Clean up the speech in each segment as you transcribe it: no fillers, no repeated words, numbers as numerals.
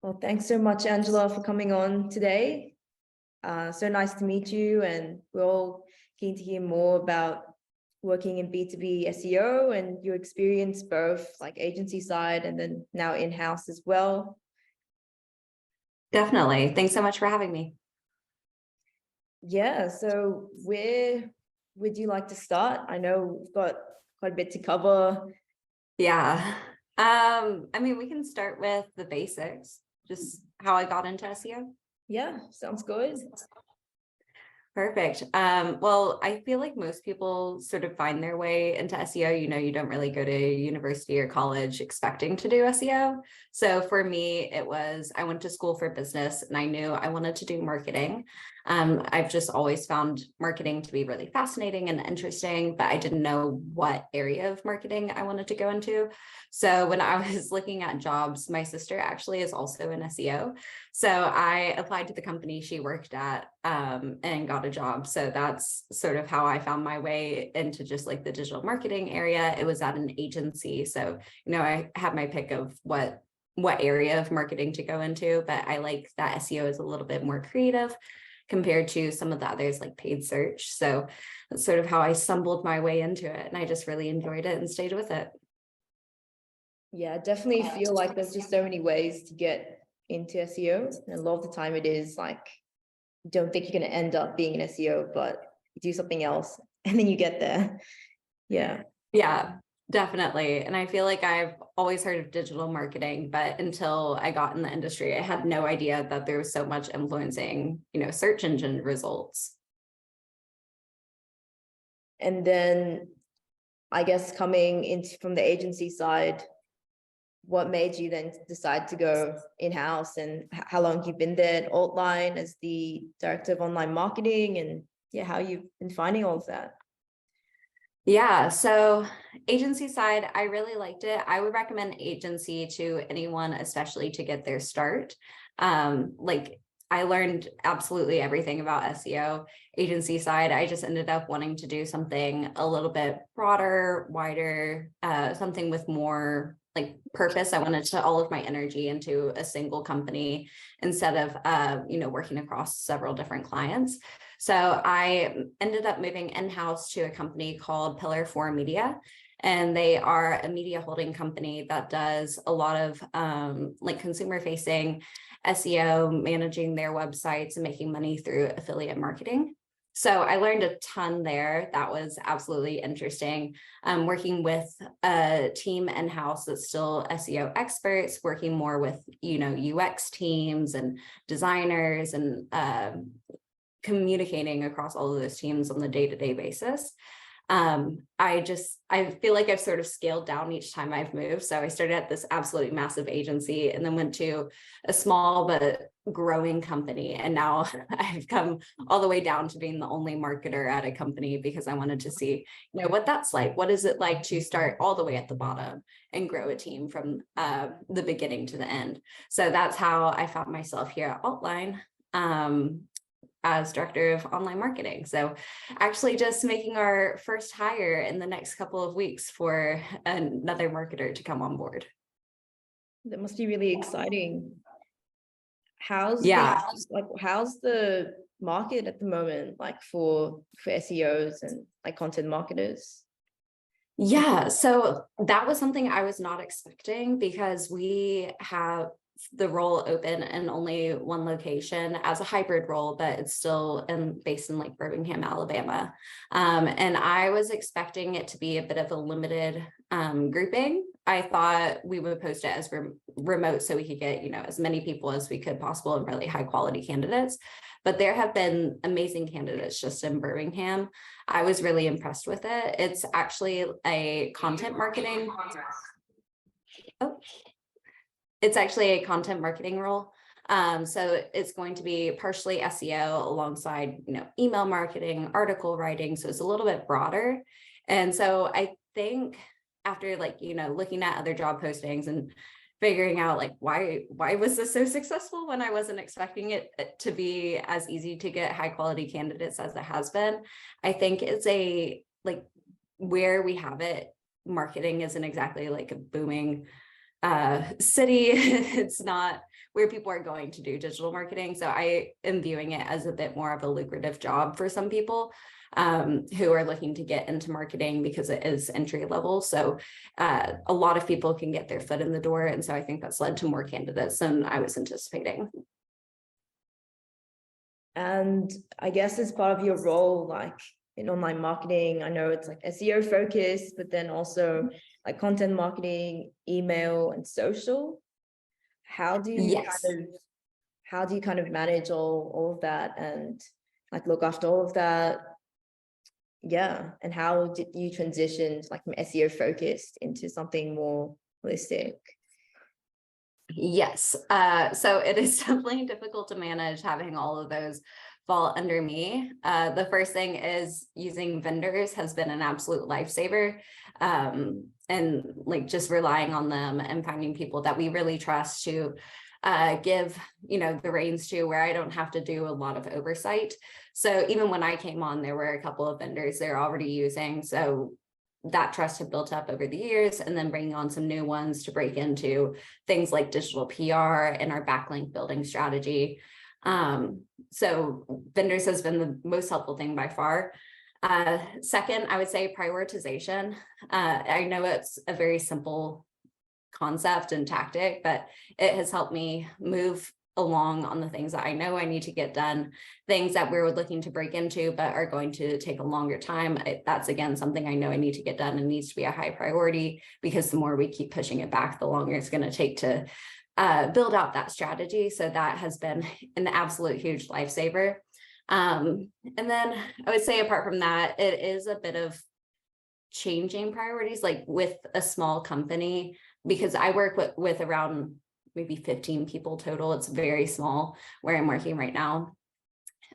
Well, thanks so much, Angela, for coming on today. So nice to meet you, and we're all keen to hear more about working in B2B SEO and your experience, both like agency side and then now in-house as well. Definitely. Thanks so much for having me. Yeah, so where would you like to start? I know we've got quite a bit to cover. Yeah. I mean, we can start with the basics, just how I got into SEO. Yeah, sounds good. Perfect. Well, I feel like most people sort of find their way into SEO. You don't really go to university or college expecting to do SEO. So for me, I went to school for business and I knew I wanted to do marketing. I've just always found marketing to be really fascinating and interesting, but I didn't know what area of marketing I wanted to go into. So when I was looking at jobs, my sister actually is also in SEO. So I applied to the company she worked at and got a job. So that's sort of how I found my way into just like the digital marketing area. It was at an agency. So, I had my pick of what area of marketing to go into, but I like that SEO is a little bit more creative compared to some of the others like paid search. So that's sort of how I stumbled my way into it. And I just really enjoyed it and stayed with it. Yeah, I definitely feel like there's just so many ways to get into SEO. And a lot of the time it is like, you don't think you're going to end up being an SEO, but you do something else and then you get there. Yeah. Yeah, definitely. And I feel like I've always heard of digital marketing, but until I got in the industry, I had no idea that there was so much influencing, search engine results. And then I guess coming into from the agency side, what made you then decide to go in-house, and how long you've been there at altLINE as the director of online marketing, and yeah, how you've been finding all of that? Yeah, so agency side, I really liked it. I would recommend agency to anyone, especially to get their start. Like I learned absolutely everything about SEO. Agency side, I just ended up wanting to do something a little bit broader, wider, something with more like purpose. I wanted to all of my energy into a single company instead of working across several different clients. So I ended up moving in-house to a company called Pillar 4 Media. And they are a media holding company that does a lot of like consumer facing SEO, managing their websites and making money through affiliate marketing. So I learned a ton there. That was absolutely interesting. Working with a team in-house that's still SEO experts, working more with, UX teams and designers and communicating across all of those teams on the day-to-day basis. I feel like I've sort of scaled down each time I've moved. So I started at this absolutely massive agency and then went to a small but growing company. And now I've come all the way down to being the only marketer at a company because I wanted to see, what that's like. What is it like to start all the way at the bottom and grow a team from the beginning to the end? So that's how I found myself here at altLINE. As director of online marketing. So actually just making our first hire in the next couple of weeks for another marketer to come on board. That must be really exciting. How's the market at the moment, like for SEOs and like content marketers? Yeah, so that was something I was not expecting because we have the role open in only one location as a hybrid role, but it's still based in like Birmingham, Alabama. And I was expecting it to be a bit of a limited grouping. I thought we would post it as remote so we could get, as many people as we could possible and really high quality candidates. But there have been amazing candidates just in Birmingham. I was really impressed with it. It's actually a content marketing. It's actually a content marketing role. So it's going to be partially SEO alongside, email marketing, article writing. So it's a little bit broader. And so I think after looking at other job postings and figuring out why was this so successful when I wasn't expecting it to be as easy to get high quality candidates as it has been. I think it's where we have it, marketing isn't exactly like a booming city. It's not where people are going to do digital marketing. So I am viewing it as a bit more of a lucrative job for some people who are looking to get into marketing because it is entry level. So a lot of people can get their foot in the door. And so I think that's led to more candidates than I was anticipating. And I guess as part of your role, like in online marketing, I know it's like SEO focused, but then also like content marketing, email, and social. How do you Yes. kind of manage all of that and like look after all of that? Yeah. And how did you transition like from SEO focused into something more holistic? Yes. So it is definitely difficult to manage having all of those fall under me. The first thing is using vendors has been an absolute lifesaver. And like just relying on them and finding people that we really trust to give, the reins to, where I don't have to do a lot of oversight. So even when I came on, there were a couple of vendors they're already using. So that trust had built up over the years, and then bringing on some new ones to break into things like digital PR and our backlink building strategy. So vendors has been the most helpful thing by far. Second, I would say prioritization. I know it's a very simple concept and tactic, but it has helped me move along on the things that I know I need to get done, things that we're looking to break into, but are going to take a longer time. That's again, something I know I need to get done and needs to be a high priority, because the more we keep pushing it back, the longer it's going to take to build out that strategy. So that has been an absolute huge lifesaver. And then I would say apart from that, it is a bit of changing priorities, like with a small company, because I work with around maybe 15 people total. It's very small where I'm working right now.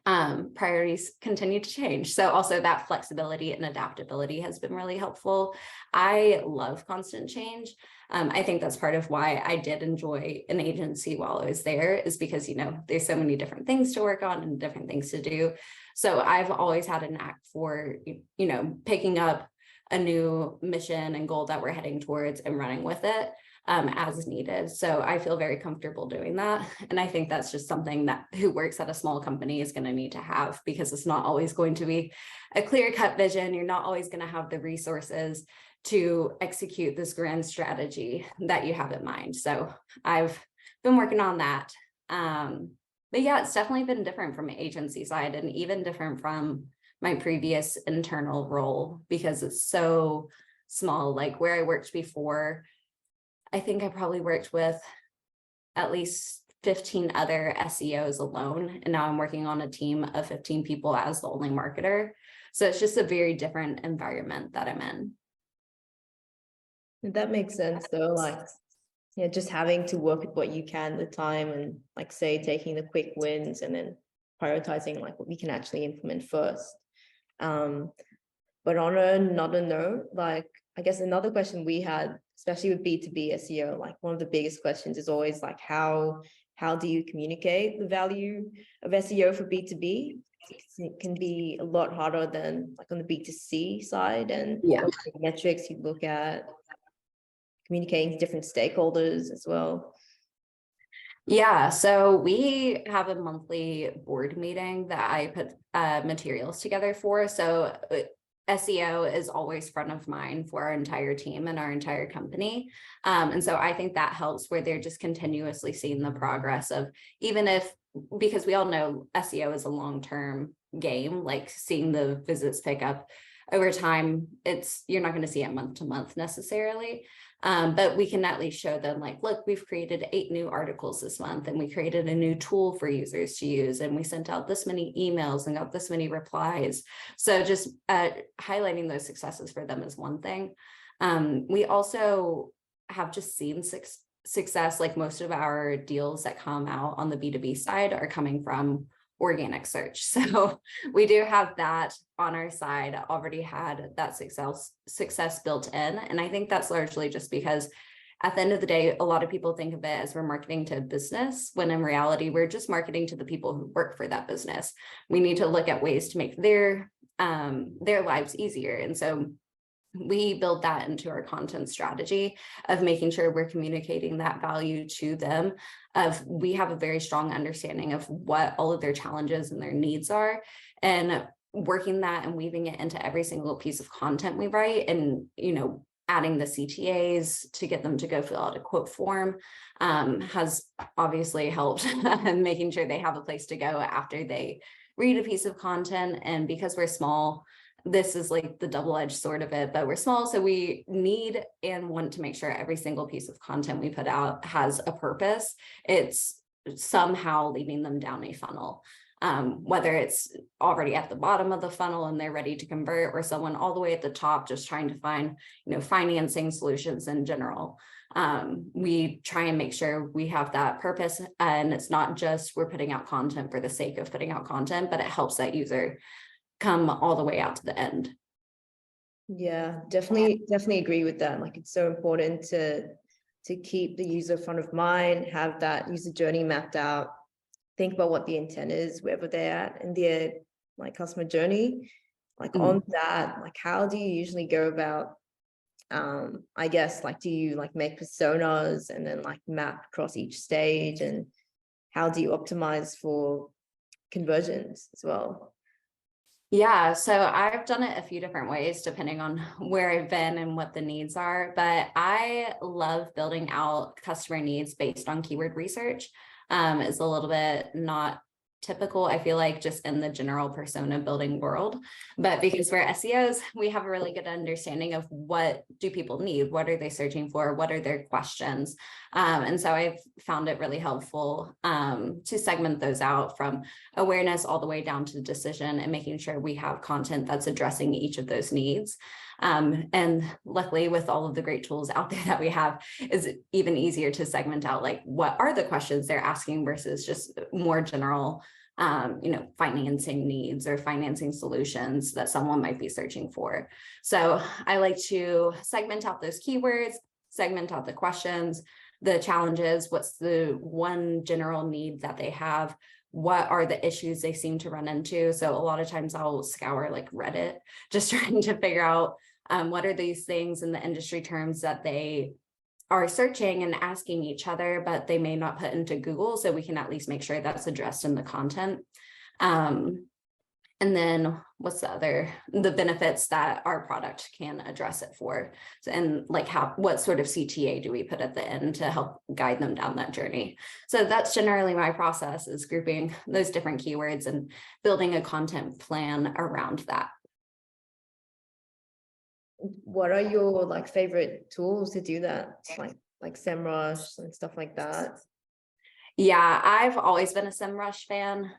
Priorities continue to change. So also that flexibility and adaptability has been really helpful. I love constant change. I think that's part of why I did enjoy an agency while I was there, is because, there's so many different things to work on and different things to do. So I've always had a knack for, picking up a new mission and goal that we're heading towards and running with it as needed. So I feel very comfortable doing that. And I think that's just something that who works at a small company is going to need to have, because it's not always going to be a clear-cut vision. You're not always going to have the resources to execute this grand strategy that you have in mind. So I've been working on that. But yeah, it's definitely been different from the agency side, and even different from my previous internal role, because it's so small. Like where I worked before, I think I probably worked with at least 15 other SEOs alone. And now I'm working on a team of 15 people as the only marketer. So it's just a very different environment that I'm in. That makes sense though, like, just having to work with what you can at the time, and like say taking the quick wins and then prioritizing like what we can actually implement first. But on another note, like I guess another question we had, especially with B2B SEO, like one of the biggest questions is always like how do you communicate the value of SEO for B2B? It can be a lot harder than like on the B2C side, and what metrics you look at, communicating to different stakeholders as well. Yeah, so we have a monthly board meeting that I put materials together for. So SEO is always front of mind for our entire team and our entire company. And so I think that helps, where they're just continuously seeing the progress of, even if, because we all know SEO is a long-term game, like seeing the visits pick up over time, you're not going to see it month to month necessarily. But we can at least show them like, look, we've created 8 new articles this month, and we created a new tool for users to use, and we sent out this many emails and got this many replies. So just highlighting those successes for them is one thing. We also have just seen success, like most of our deals that come out on the B2B side are coming from organic search. So we do have that on our side, already had that success built in. And I think that's largely just because at the end of the day, a lot of people think of it as we're marketing to business, when in reality, we're just marketing to the people who work for that business. We need to look at ways to make their lives easier. And so we build that into our content strategy of making sure we're communicating that value to them, of we have a very strong understanding of what all of their challenges and their needs are, and working that and weaving it into every single piece of content we write, and adding the CTAs to get them to go fill out a quote form has obviously helped making sure they have a place to go after they read a piece of content. And because we're small, this is like the double-edged sword of it, but we're small, so we need and want to make sure every single piece of content we put out has a purpose. It's somehow leading them down a funnel, whether it's already at the bottom of the funnel and they're ready to convert, or someone all the way at the top just trying to find financing solutions in general. We try and make sure we have that purpose, and it's not just we're putting out content for the sake of putting out content, but it helps that user come all the way out to the end. Yeah, definitely agree with that. Like, it's so important to keep the user front of mind, have that user journey mapped out, think about what the intent is wherever they're at in their customer journey. On that, how do you usually go about, I guess, do you make personas and then map across each stage, and how do you optimize for conversions as well? Yeah, so I've done it a few different ways depending on where I've been and what the needs are, but I love building out customer needs based on keyword research. It's a little bit not typical, I feel like, just in the general persona building world, but because we're SEOs, we have a really good understanding of what do people need, what are they searching for, what are their questions, and so I've found it really helpful to segment those out from awareness all the way down to decision, and making sure we have content that's addressing each of those needs. And luckily, with all of the great tools out there that we have, is even easier to segment out what are the questions they're asking versus just more general financing needs or financing solutions that someone might be searching for. So I like to segment out those keywords, segment out the questions, the challenges, what's the one general need that they have, what are the issues they seem to run into. So a lot of times I'll scour Reddit, just trying to figure out what are these things in the industry terms that they are searching and asking each other, but they may not put into Google, so we can at least make sure that's addressed in the content. And then what's the benefits that our product can address it for. So, and what sort of CTA do we put at the end to help guide them down that journey? So that's generally my process, is grouping those different keywords and building a content plan around that. What are your favorite tools to do that? Like SEMrush and stuff like that? Yeah, I've always been a SEMrush fan.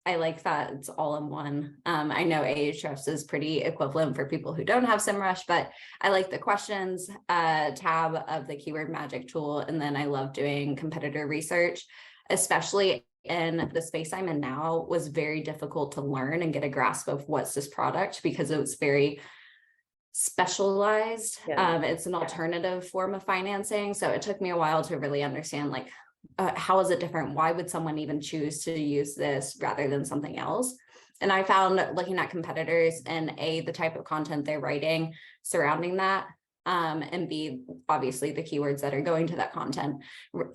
I like that it's all in one. I know Ahrefs is pretty equivalent for people who don't have SEMrush, but I like the questions tab of the Keyword Magic tool. And then I love doing competitor research, especially in the space I'm in now. Was very difficult to learn and get a grasp of what's this product, because it was very specialized. Yeah. It's an alternative form of financing. So it took me a while to really understand how is it different? Why would someone even choose to use this rather than something else? And I found, looking at competitors and the type of content they're writing surrounding that, and B, obviously the keywords that are going to that content,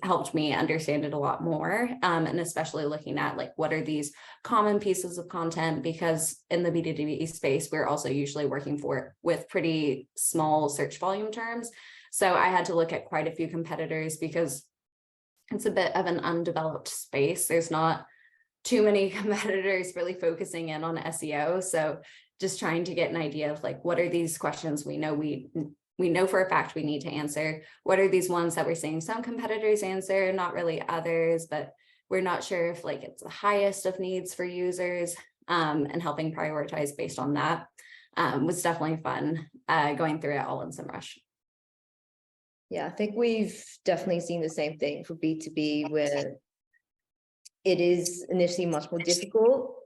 helped me understand it a lot more. And especially looking at what are these common pieces of content, because in the B2B space, we're also usually working with pretty small search volume terms. So I had to look at quite a few competitors, because it's a bit of an undeveloped space. There's not too many competitors really focusing in on SEO. So just trying to get an idea of what are these questions we know for a fact we need to answer? What are these ones that we're seeing some competitors answer, not really others, but we're not sure if it's the highest of needs for users, and helping prioritize based on that was definitely fun going through it all in SEMrush. Yeah, I think we've definitely seen the same thing for B2B, where it is initially much more difficult,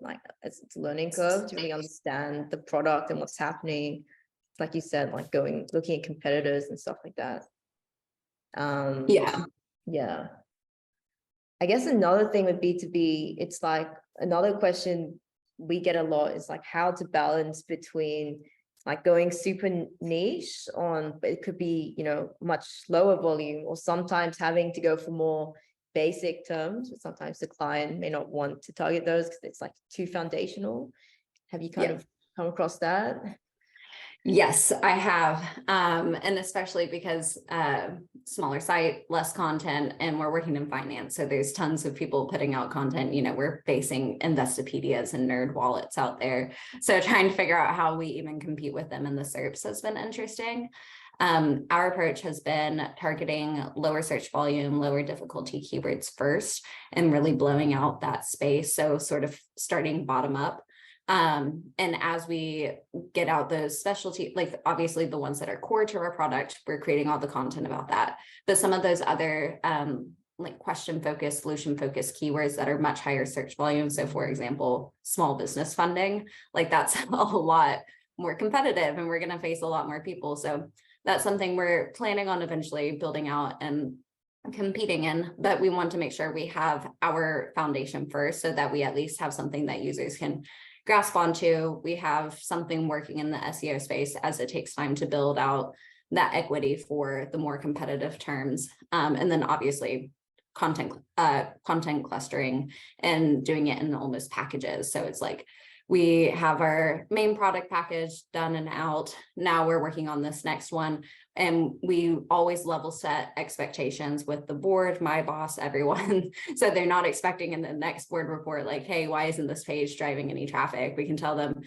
it's a learning curve to really understand the product and what's happening. Like you said, looking at competitors and stuff like that. Yeah. I guess another thing with B2B, it's another question we get a lot is how to balance between like going super niche on, but it could be, you know, much lower volume, or sometimes having to go for more basic terms, but sometimes the client may not want to target those because it's like too foundational. Have you kind of come across that? Yes, I have. And especially because smaller site, less content, and we're working in finance. So there's tons of people putting out content. You know, we're facing Investopedias and nerd wallets out there. So trying to figure out how we even compete with them in the SERPs has been interesting. Our approach has been targeting lower search volume, lower difficulty keywords first, and really blowing out that space. So sort of starting bottom up. And as we get out those specialty, like obviously the ones that are core to our product, we're creating all the content about that. But some of those other like question focused, solution focused keywords that are much higher search volume. So for example, small business funding, like that's a lot more competitive and we're going to face a lot more people. So that's something we're planning on eventually building out and competing in, but we want to make sure we have our foundation first so that we at least have something that users can grasp onto. We have something working in the SEO space as it takes time to build out that equity for the more competitive terms. And then obviously content clustering and doing it in almost packages. So it's like we have our main product package done and out. Now we're working on this next one. And we always level set expectations with the board, my boss, everyone. So they're not expecting in the next board report, like, hey, why isn't this page driving any traffic? We can tell them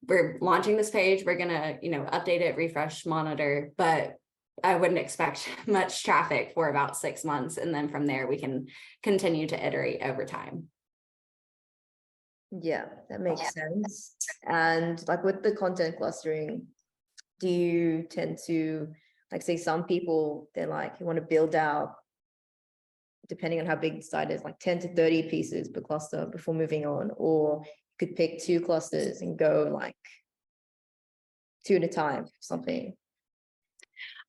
we're launching this page. We're going to, you know, update it, refresh, monitor, but I wouldn't expect much traffic for about 6 months. And then from there, we can continue to iterate over time. Yeah, that makes sense. And like with the content clustering, do you tend to, like, say some people, they're like, you want to build out, depending on how big the site is, like 10 to 30 pieces per cluster before moving on, or you could pick 2 clusters and go like 2 at a time, something?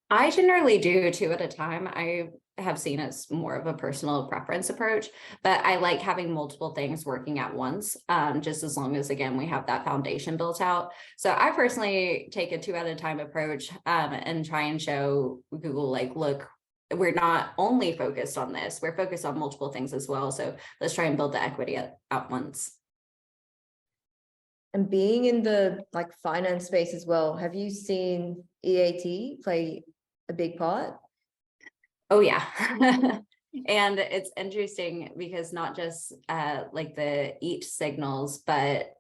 I generally do 2 at a time. I have seen it's more of a personal preference approach, but I like having multiple things working at once, just as long as, again, we have that foundation built out. So I personally take a 2 at a time approach and try and show Google, like, look, we're not only focused on this, we're focused on multiple things as well. So let's try and build the equity at once. And being in the like finance space as well, have you seen EAT play a big part? Oh yeah. And it's interesting because not just like the EAT signals, but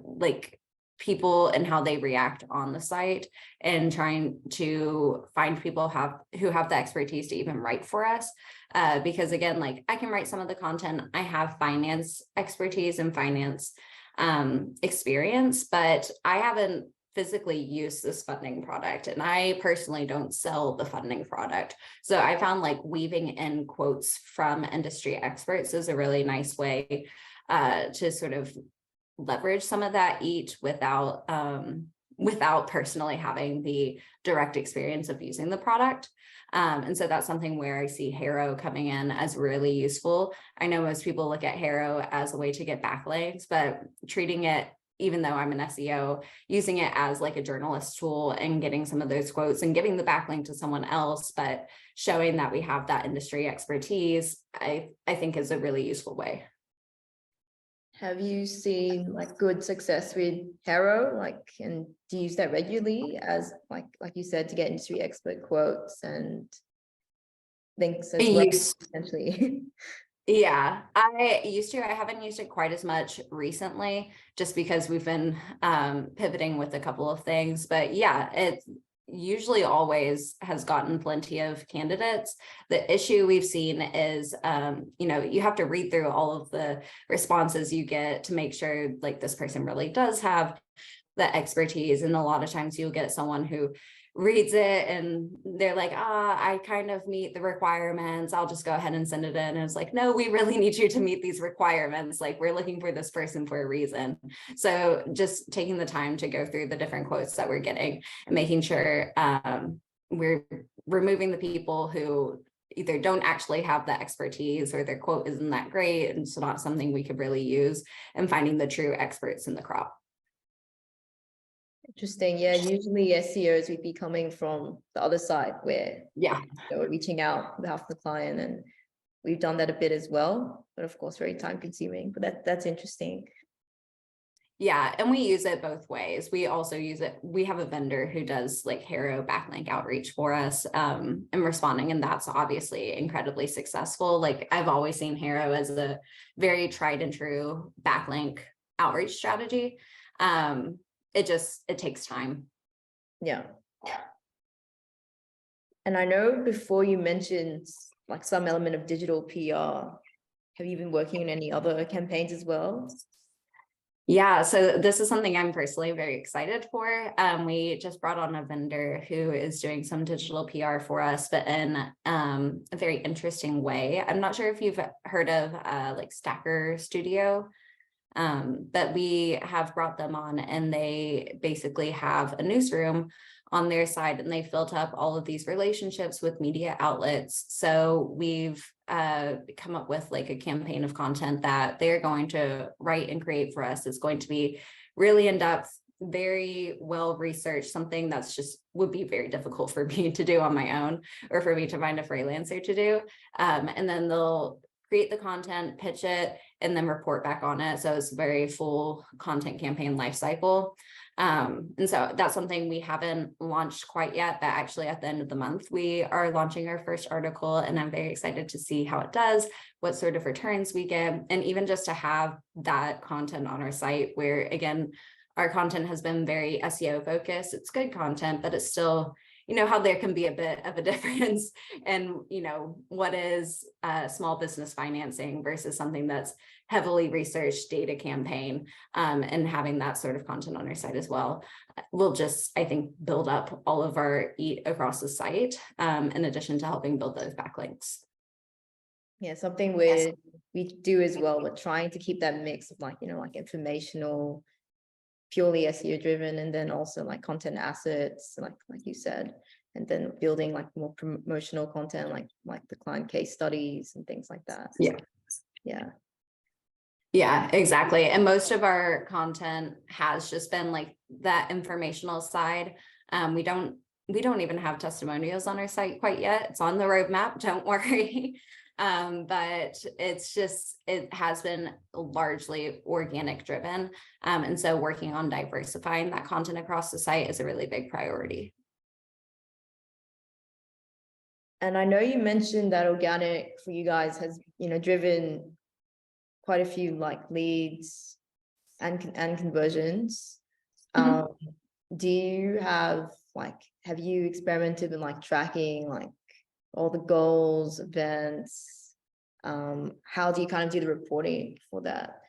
like people and how they react on the site, and trying to find people who have the expertise to even write for us. Because again, like I can write some of the content. I have finance expertise and finance experience, but I haven't physically use this funding product, and I personally don't sell the funding product. So I found like weaving in quotes from industry experts is a really nice way to sort of leverage some of that EAT without personally having the direct experience of using the product. And so that's something where I see Haro coming in as really useful. I know most people look at Haro as a way to get backlinks, but treating it, even though I'm an SEO, using it as like a journalist tool and getting some of those quotes and giving the backlink to someone else, but showing that we have that industry expertise, I think is a really useful way. Have you seen like good success with Haro? Like, and do you use that regularly as like you said, to get industry expert quotes and links as well, essentially? Yeah, I used to. I haven't used it quite as much recently, just because we've been pivoting with a couple of things. But yeah, it usually always has gotten plenty of candidates. The issue we've seen is, you know, you have to read through all of the responses you get to make sure like this person really does have the expertise. And a lot of times you'll get someone who reads it and they're like, I kind of meet the requirements, I'll just go ahead and send it in. And it's like, no, we really need you to meet these requirements. Like, we're looking for this person for a reason. So just taking the time to go through the different quotes that we're getting and making sure we're removing the people who either don't actually have the expertise or their quote isn't that great, and it's not something we could really use, and finding the true experts in the crop. Interesting. Yeah, usually SEOs would be coming from the other side where Yeah. we're reaching out on behalf of the client, and we've done that a bit as well, but of course very time consuming, but that's interesting. Yeah, and we use it both ways. We also use it. We have a vendor who does like Haro backlink outreach for us and responding, and that's obviously incredibly successful. Like I've always seen Haro as a very tried and true backlink outreach strategy. It takes time. Yeah. And I know before you mentioned like some element of digital PR. Have you been working on any other campaigns as well? Yeah, so this is something I'm personally very excited for. We just brought on a vendor who is doing some digital PR for us, but in a very interesting way. I'm not sure if you've heard of like Stacker Studio, but we have brought them on, and they basically have a newsroom on their side, and they've built up all of these relationships with media outlets. So we've come up with like a campaign of content that they're going to write and create for us. It's going to be really in-depth, very well researched, something that's just would be very difficult for me to do on my own, or for me to find a freelancer to do. And then they'll create the content, pitch it, and then report back on it. So it's a very full content campaign life cycle. And so that's something we haven't launched quite yet, but actually at the end of the month, we are launching our first article, and I'm very excited to see how it does, what sort of returns we get, and even just to have that content on our site where, again, our content has been very SEO focused. It's good content, but it's still, you know, how there can be a bit of a difference and, you know, what is small business financing versus something that's heavily researched data campaign, and having that sort of content on our site as well will just, I think, build up all of our eat across the site, in addition to helping build those backlinks. Yeah, something we do as well. We're trying to keep that mix of like, you know, like informational, purely SEO driven, and then also like content assets, like you said, and then building like more promotional content, like the client case studies and things like that. Yeah, exactly. And most of our content has just been like that informational side. We don't even have testimonials on our site quite yet. It's on the roadmap, don't worry. But it has been largely organic driven. And so working on diversifying that content across the site is a really big priority. And I know you mentioned that organic for you guys has, you know, driven quite a few like leads and conversions. Do you have you experimented in like tracking like all the goals, events? How do you kind of do the reporting for that?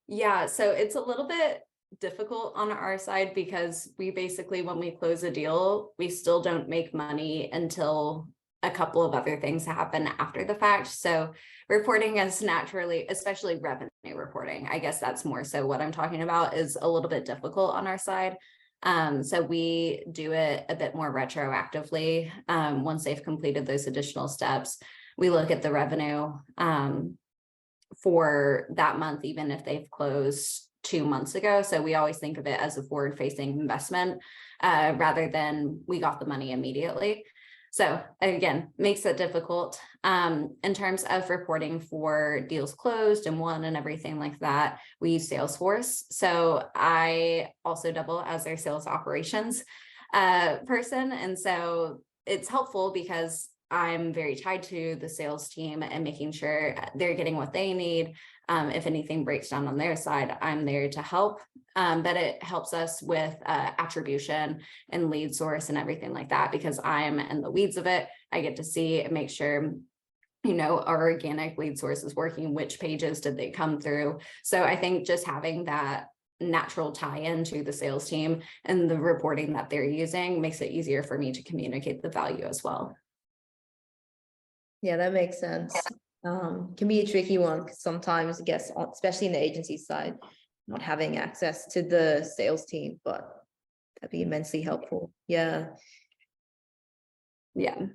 Yeah, so it's a little bit difficult on our side because we basically, when we close a deal, we still don't make money until a couple of other things happen after the fact. So reporting is naturally, especially revenue reporting, I guess that's more so what I'm talking about, is a little bit difficult on our side. So we do it a bit more retroactively. Once they've completed those additional steps, we look at the revenue for that month, even if they've closed 2 months ago. So we always think of it as a forward-facing investment rather than we got the money immediately. So again, makes it difficult. In terms of reporting for deals closed and won and everything like that, we use Salesforce. So I also double as their sales operations person. And so it's helpful because I'm very tied to the sales team and making sure they're getting what they need. If anything breaks down on their side, I'm there to help. But it helps us with attribution and lead source and everything like that, because I'm in the weeds of it. I get to see and make sure, you know, our organic lead source is working, which pages did they come through. So I think just having that natural tie-in to the sales team and the reporting that they're using makes it easier for me to communicate the value as well. Yeah, that makes sense. Can be a tricky one because sometimes, I guess, especially in the agency side, not having access to the sales team, but that'd be immensely helpful. Yeah. And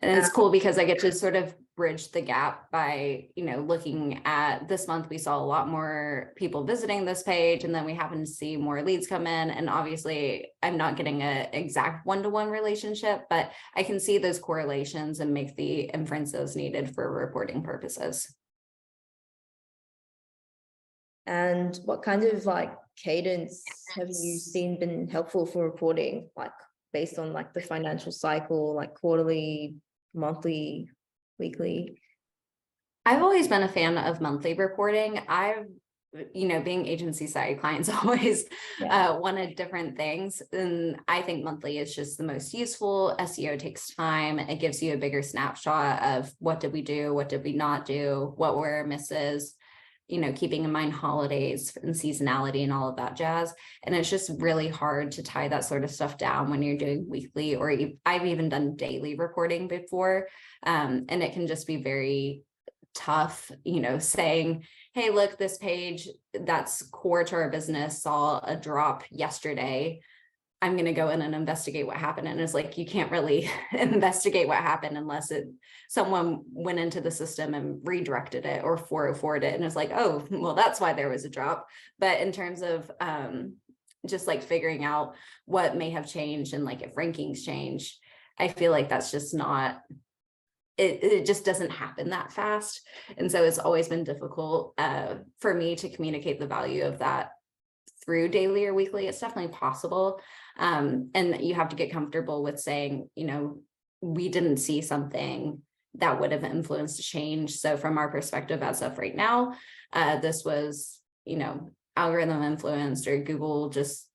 it's cool because I get to sort of bridge the gap by, looking at this month, we saw a lot more people visiting this page, and then we happen to see more leads come in. And obviously I'm not getting an exact one-to-one relationship, but I can see those correlations and make the inferences needed for reporting purposes. And what kind of like cadence have you seen been helpful for reporting, like based on like the financial cycle, like quarterly, monthly, weekly? I've always been a fan of monthly reporting. Being agency side, clients always wanted different things. And I think monthly is just the most useful. SEO takes time. It gives you a bigger snapshot of what did we do? What did we not do? What were our misses? Keeping in mind holidays and seasonality and all of that jazz. And it's just really hard to tie that sort of stuff down when you're doing weekly, or I've even done daily reporting before. And it can just be very tough, saying, hey, look, this page that's core to our business saw a drop yesterday. I'm going to go in and investigate what happened. And it's like, you can't really investigate what happened unless someone went into the system and redirected it or 404'd it. And it's like, oh, well, that's why there was a drop. But in terms of just like figuring out what may have changed and like if rankings change, I feel like that's just not, it just doesn't happen that fast. And so it's always been difficult for me to communicate the value of that through daily or weekly. It's definitely possible. And you have to get comfortable with saying, we didn't see something that would have influenced a change. So from our perspective, as of right now, this was, algorithm influenced or Google just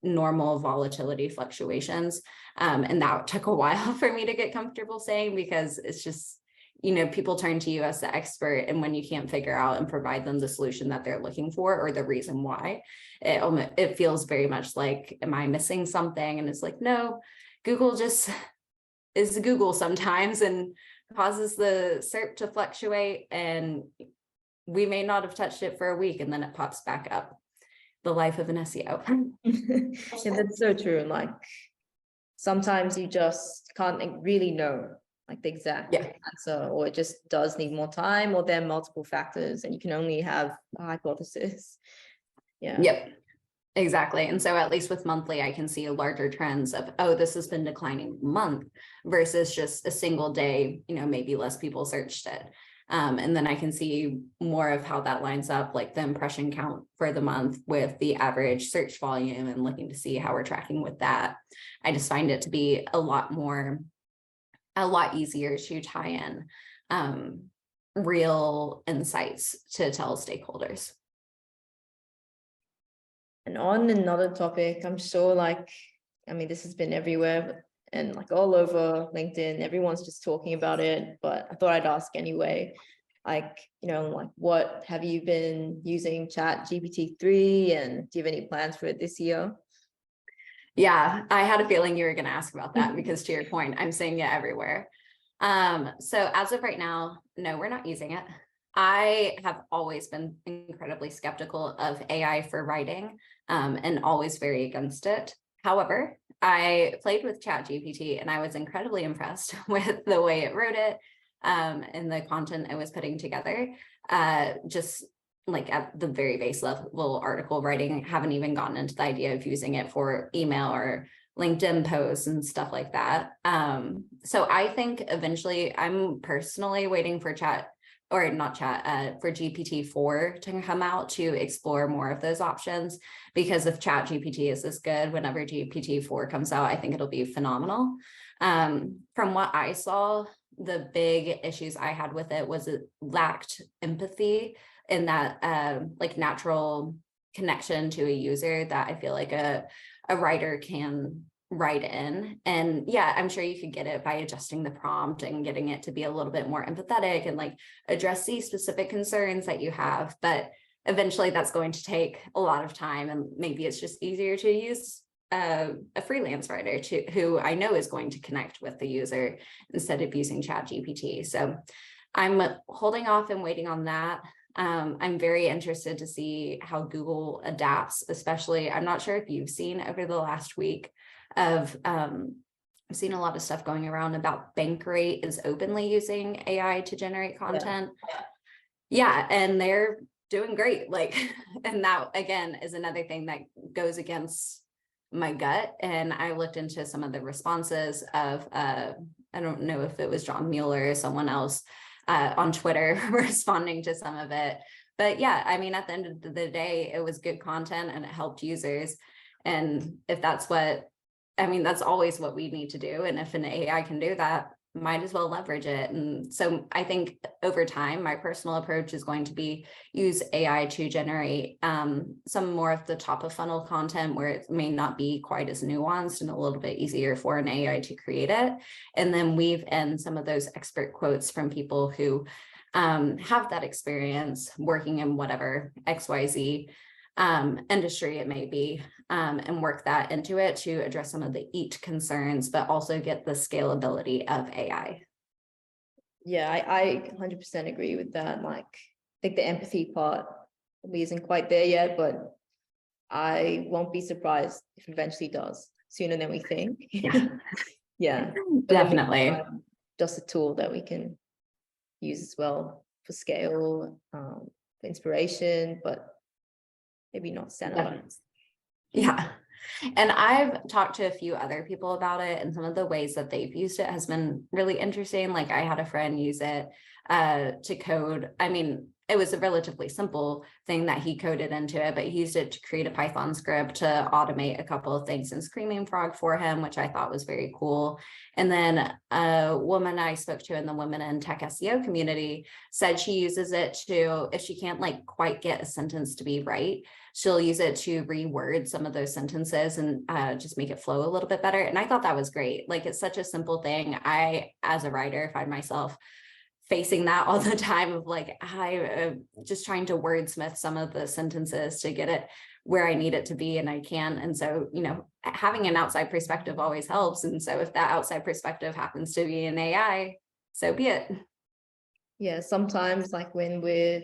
normal volatility fluctuations. And that took a while for me to get comfortable saying, because it's just, people turn to you as the expert, and when you can't figure out and provide them the solution that they're looking for or the reason why, it feels very much like, am I missing something? And it's like, no, Google just is Google sometimes and causes the SERP to fluctuate, and we may not have touched it for a week and then it pops back up. The life of an SEO. Yeah, that's so true. And like sometimes you just can't really know like the exact answer, or it just does need more time, or there are multiple factors and you can only have a hypothesis. Yep, exactly. And so at least with monthly, I can see larger trends of, oh, this has been declining month versus just a single day, maybe less people searched it. And then I can see more of how that lines up, like the impression count for the month with the average search volume, and looking to see how we're tracking with that. I just find it to be a lot easier to tie in real insights to tell stakeholders. And on another topic, I'm sure this has been everywhere and like all over LinkedIn, everyone's just talking about it, but I thought I'd ask anyway. What have you been using ChatGPT, and do you have any plans for it this year? Yeah, I had a feeling you were going to ask about that because to your point, I'm seeing it everywhere. So as of right now, no, we're not using it. I have always been incredibly skeptical of AI for writing, and always very against it. However, I played with ChatGPT and I was incredibly impressed with the way it wrote it, and the content it was putting together. Just like at the very base level article writing, haven't even gotten into the idea of using it for email or LinkedIn posts and stuff like that. So I think eventually, I'm personally waiting for for GPT-4 to come out to explore more of those options, because if ChatGPT is this good, whenever GPT-4 comes out, I think it'll be phenomenal. From what I saw, the big issues I had with it was it lacked empathy in that natural connection to a user that I feel like a writer can write in. And yeah, I'm sure you could get it by adjusting the prompt and getting it to be a little bit more empathetic and like address these specific concerns that you have. But eventually that's going to take a lot of time, and maybe it's just easier to use a freelance writer who I know is going to connect with the user instead of using ChatGPT. So I'm holding off and waiting on that. I'm very interested to see how Google adapts, especially, I'm not sure if you've seen over the last week of I've seen a lot of stuff going around about Bankrate is openly using AI to generate content. Yeah, and they're doing great. Like, and that again is another thing that goes against my gut. And I looked into some of the responses of I don't know if it was John Mueller or someone else on Twitter responding to some of it. But yeah, I mean, at the end of the day, it was good content and it helped users. And if that's what, I mean, that's always what we need to do. And if an AI can do that, might as well leverage it. And so I think over time, my personal approach is going to be use AI to generate some more of the top of funnel content where it may not be quite as nuanced and a little bit easier for an AI to create it. And then weave in some of those expert quotes from people who have that experience working in whatever XYZ industry it may be, and work that into it to address some of the EAT concerns, but also get the scalability of AI. Yeah, I 100% agree with that. Like, I think the empathy part probably isn't quite there yet, but I won't be surprised if it eventually does sooner than we think. Yeah, Yeah, definitely. Just a tool that we can use as well for scale, for inspiration, but maybe not standardized. Yeah. And I've talked to a few other people about it, and some of the ways that they've used it has been really interesting. Like I had a friend use it to code. I mean, it was a relatively simple thing that he coded into it, but he used it to create a Python script to automate a couple of things in Screaming Frog for him, which I thought was very cool. And then a woman I spoke to in the Women in Tech SEO community said she uses it to, if she can't like quite get a sentence to be right, she'll use it to reword some of those sentences and just make it flow a little bit better. And I thought that was great. Like, it's such a simple thing. I, as a writer, find myself facing that all the time of like, I just trying to wordsmith some of the sentences to get it where I need it to be, and I can't. And so, you know, having an outside perspective always helps. And so if that outside perspective happens to be an AI, so be it. Yeah, sometimes like when we're,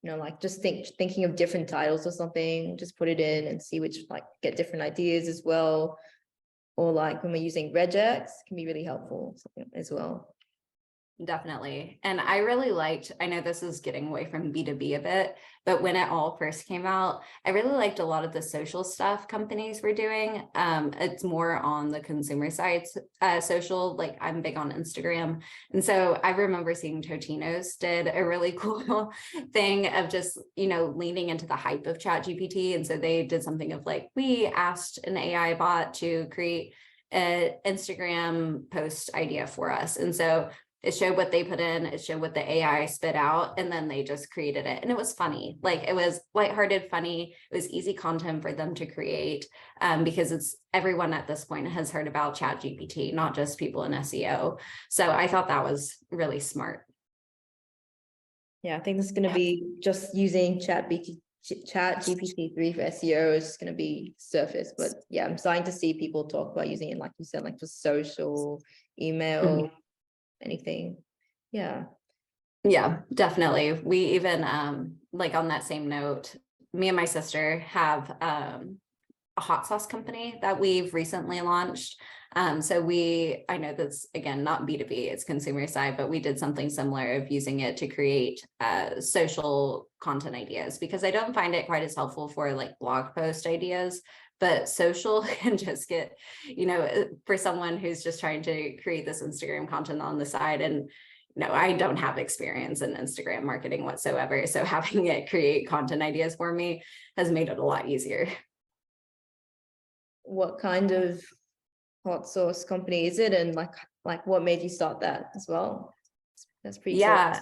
you know, like just thinking of different titles or something, just put it in and see which, like, get different ideas as well. Or like when we're using regex, can be really helpful as well. Definitely. And I really liked, I know this is getting away from B2B a bit, but when it all first came out, I really liked a lot of the social stuff companies were doing. It's more on the consumer side, social, like I'm big on Instagram. And so I remember seeing Totino's did a really cool thing of just, you know, leaning into the hype of ChatGPT. And so they did something of like, we asked an AI bot to create an Instagram post idea for us. And so it showed what they put in, it showed what the AI spit out, and then they just created it. And it was funny. Like, it was lighthearted, funny. It was easy content for them to create, because it's everyone at this point has heard about ChatGPT, not just people in SEO. So I thought that was really smart. Yeah, I think this is going to be just using ChatGPT 3 for SEO is just going to be surface. But yeah, I'm starting to see people talk about using it, like you said, like for social, email, anything. Yeah, Definitely. We even like on that same note, me and my sister have a hot sauce company that we've recently launched. So I know that's again not B2B, it's consumer side, but we did something similar of using it to create social content ideas, because I don't find it quite as helpful for like blog post ideas. But social can just get, you know, for someone who's just trying to create this Instagram content on the side. And no, I don't have experience in Instagram marketing whatsoever. So having it create content ideas for me has made it a lot easier. what kind of hot sauce company is it, and like what made you start that as well? That's pretty cool.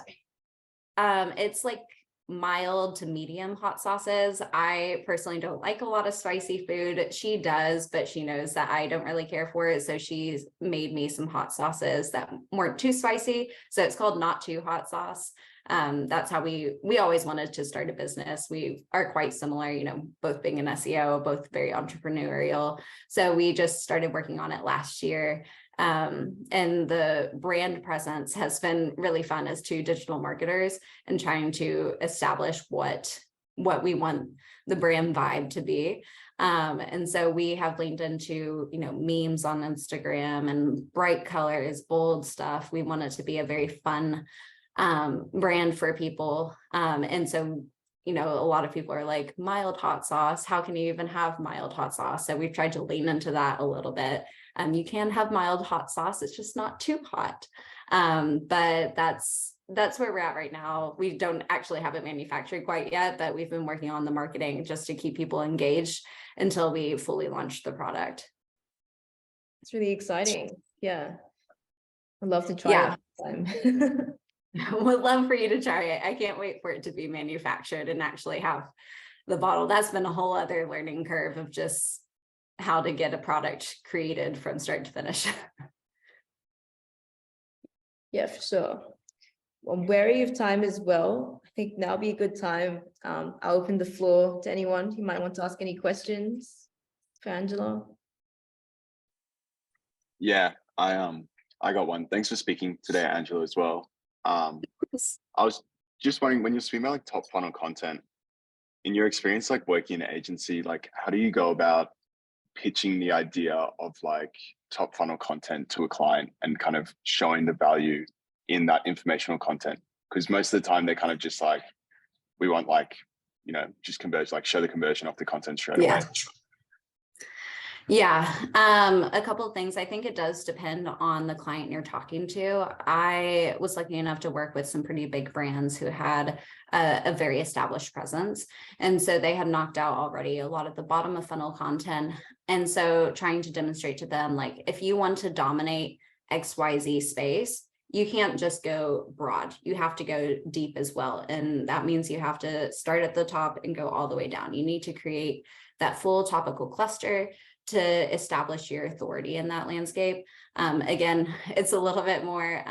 It's like mild to medium hot sauces. I personally don't like a lot of spicy food. She does, but she knows that I don't really care for it. So she's made me some hot sauces that weren't too spicy. So it's called Not Too Hot Sauce. That's how we always wanted to start a business. We are quite similar, you know, both being an SEO, both very entrepreneurial. So we just started working on it last year. And the brand presence has been really fun as two digital marketers and trying to establish what what we want the brand vibe to be. And so we have leaned into, memes on Instagram and bright colors, bold stuff. We want it to be a very fun brand for people. And so, a lot of people are like, mild hot sauce, how can you even have mild hot sauce? So we've tried to lean into that a little bit. You can have mild hot sauce, it's just not too hot. But that's where we're at right now. We don't actually have it manufactured quite yet, but we've been working on the marketing just to keep people engaged until we fully launch the product. It's really exciting. Yeah. I'd love to try it. Would love for you to try it. I can't wait for it to be manufactured and actually have the bottle. That's been a whole other learning curve of just how to get a product created from start to finish. Yeah, for sure. I'm wary of time as well. I think now would be a good time. I'll open the floor to anyone who might want to ask any questions for Angela. Yeah, I got one. Thanks for speaking today, Angela, as well. I was just wondering, when you're speaking about like top funnel content, in your experience, like working in an agency, like how do you go about pitching the idea of like top funnel content to a client and kind of showing the value in that informational content? Because most of the time they're kind of just like, we want like, just converge, like show the conversion off the content straight away. Yeah, a couple of things. I think it does depend on the client you're talking to. I was lucky enough to work with some pretty big brands who had a very established presence. And so they had knocked out already a lot of the bottom of funnel content. And so trying to demonstrate to them, like, if you want to dominate XYZ space, you can't just go broad. You have to go deep as well. And that means you have to start at the top and go all the way down. You need to create that full topical cluster to establish your authority in that landscape. Again, it's a little bit more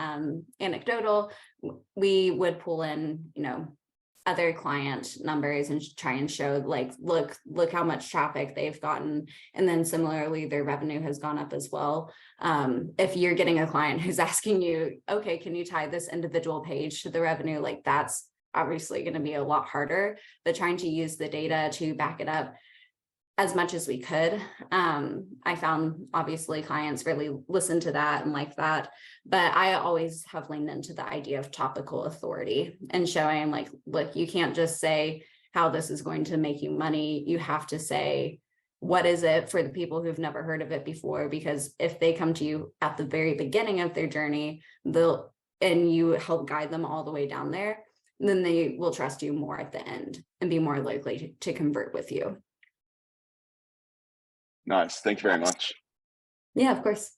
anecdotal. We would pull in, other client numbers and try and show like, look how much traffic they've gotten. And then similarly, their revenue has gone up as well. If you're getting a client who's asking you, okay, can you tie this individual page to the revenue? Like, that's obviously going to be a lot harder, but trying to use the data to back it up as much as we could. I found obviously clients really listen to that and like that, but I always have leaned into the idea of topical authority and showing like, look, you can't just say how this is going to make you money. You have to say, what is it for the people who've never heard of it before? Because if they come to you at the very beginning of their journey, and you help guide them all the way down there, then they will trust you more at the end and be more likely to convert with you. Nice. Thank you very much. Yeah, of course.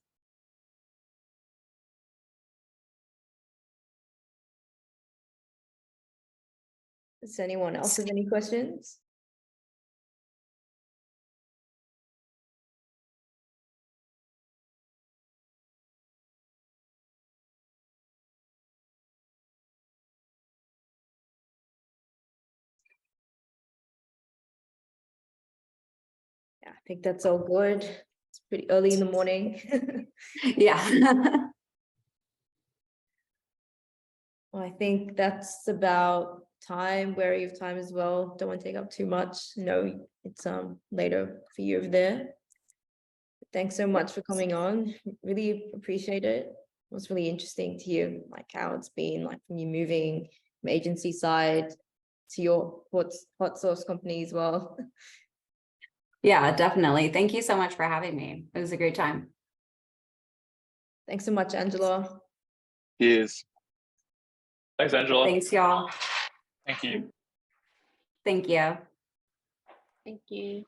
Does anyone else have any questions? Yeah, I think that's all good. It's pretty early in the morning. Yeah. Well, I think that's about time, wary of time as well. Don't want to take up too much. No, it's later for you over there. Thanks so much for coming on. Really appreciate it. It was really interesting to hear like how it's been like from you moving from agency side to your hot sauce company as well. Yeah, definitely. Thank you so much for having me. It was a great time. Thanks so much, Angela. Cheers. Thanks, Angela. Thanks, y'all. Thank you. Thank you. Thank you.